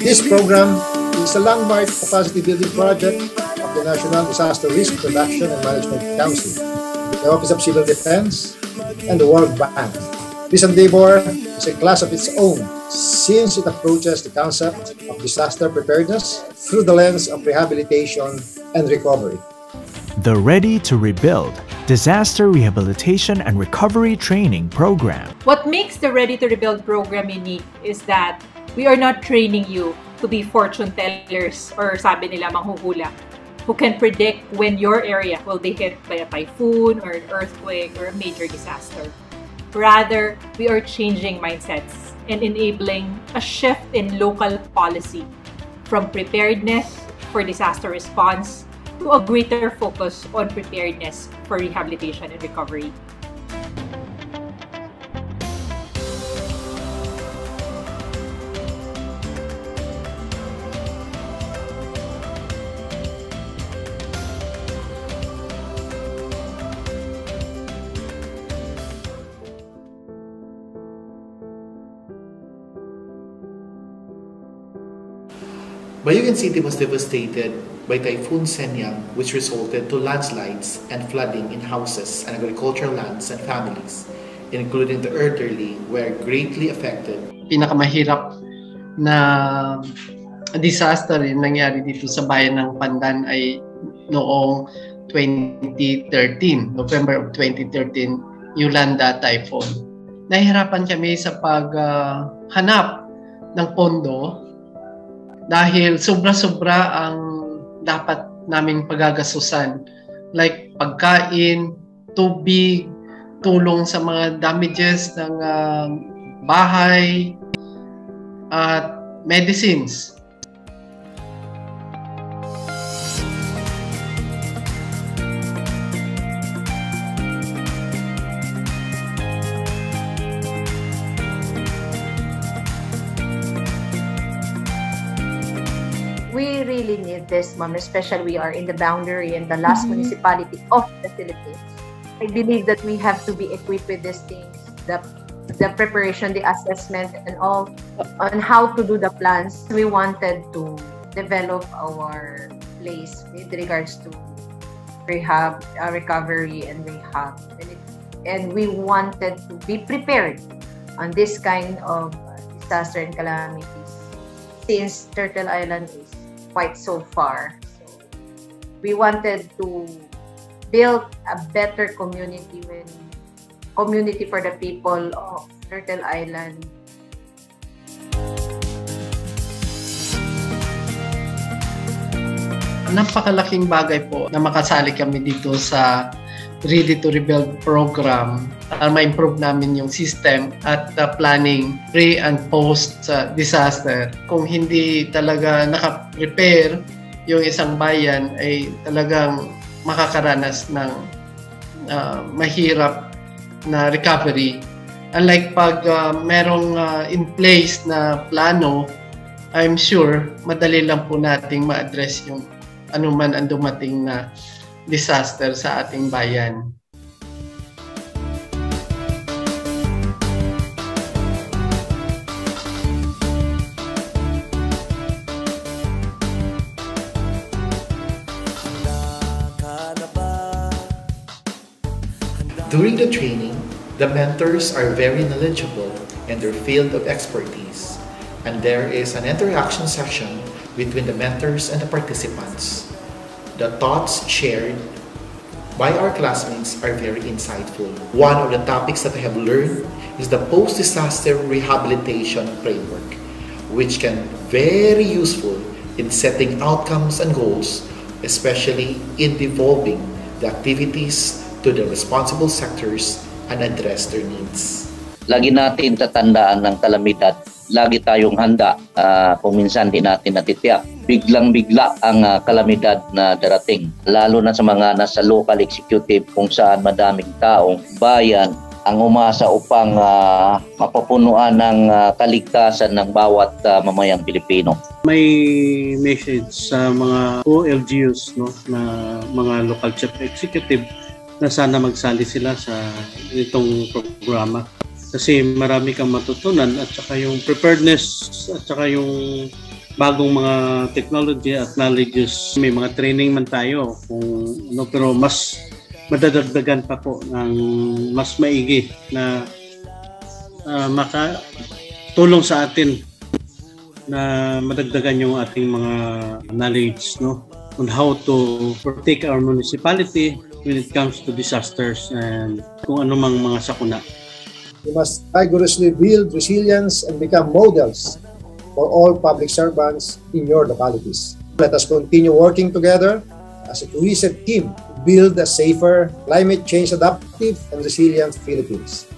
This program is a landmark capacity building project of the National Disaster Risk Reduction and Management Council, the Office of Civil Defense, and the World Bank. This endeavor is a class of its own since it approaches the concept of disaster preparedness through the lens of rehabilitation and recovery. The Ready to Rebuild Disaster Rehabilitation and Recovery Training Program. What makes the Ready to Rebuild program unique is that we are not training you to be fortune tellers or sabi nila manghuhula who can predict when your area will be hit by a typhoon or an earthquake or a major disaster. Rather, we are changing mindsets and enabling a shift in local policy from preparedness for disaster response to a greater focus on preparedness for rehabilitation and recovery. Bayugan City was devastated by Typhoon Senyang, which resulted to landslides and flooding in houses and agricultural lands and families, including the elderly, were greatly affected. Pinakamahirap na disaster yung nangyari dito sa bayan ng Pandan ay noong 2013, November of 2013, Yolanda Typhoon. Nahihirapan kami sa paghanap ng pondo dahil sobra-sobra ang dapat naming pagagasusan, like pagkain, tubig, tulong sa mga damages ng bahay, at medicines. We really need this, Ma'am, especially we are in the boundary and the last municipality of the Philippines. I believe that we have to be equipped with these things, the preparation, the assessment, and all on how to do the plans. We wanted to develop our place with regards to rehab, recovery, and rehab. And we wanted to be prepared on this kind of disaster and calamities since Turtle Island is quite so far. So we wanted to build a better community for the people of Turtle Island. Napakalaking bagay po na makasali kami dito sa Ready to Rebuild program para ma-improve namin yung system at planning pre and post disaster. Kung hindi talaga naka-prepare yung isang bayan ay talagang makakaranas ng mahirap na recovery. Unlike pag merong in place na plano, I'm sure madali lang po nating ma-address yung anuman ang dumating na disaster sa ating bayan. During the training, the mentors are very knowledgeable in their field of expertise, and there is an interaction session between the mentors and the participants. The thoughts shared by our classmates are very insightful. One of the topics that I have learned is the post-disaster rehabilitation framework, which can be very useful in setting outcomes and goals, especially in devolving the activities to the responsible sectors and address their needs. Lagi natin tatandaan ng kalamidad. Lagi tayong handa kung minsan di natin natitiyak. Biglang-bigla ang kalamidad na darating. Lalo na sa mga nasa local executive kung saan madaming taong bayan ang umasa upang mapapunuan ng kaligtasan ng bawat mamayang Pilipino. May message sa mga OLGUs, no, na mga local chief executive na sana magsali sila sa itong programa. Kasi marami kang matutunan at saka yung preparedness at saka yung bagong mga technology at knowledges. May mga training man tayo pero mas madadagdagan pa po ng mas maigi na makatulong sa atin na madagdagan yung ating mga knowledge on how to protect our municipality when it comes to disasters and kung anumang mga sakuna. We must rigorously build resilience and become models for all public servants in your localities. Let us continue working together as a cohesive team to build a safer, climate change adaptive and resilient Philippines.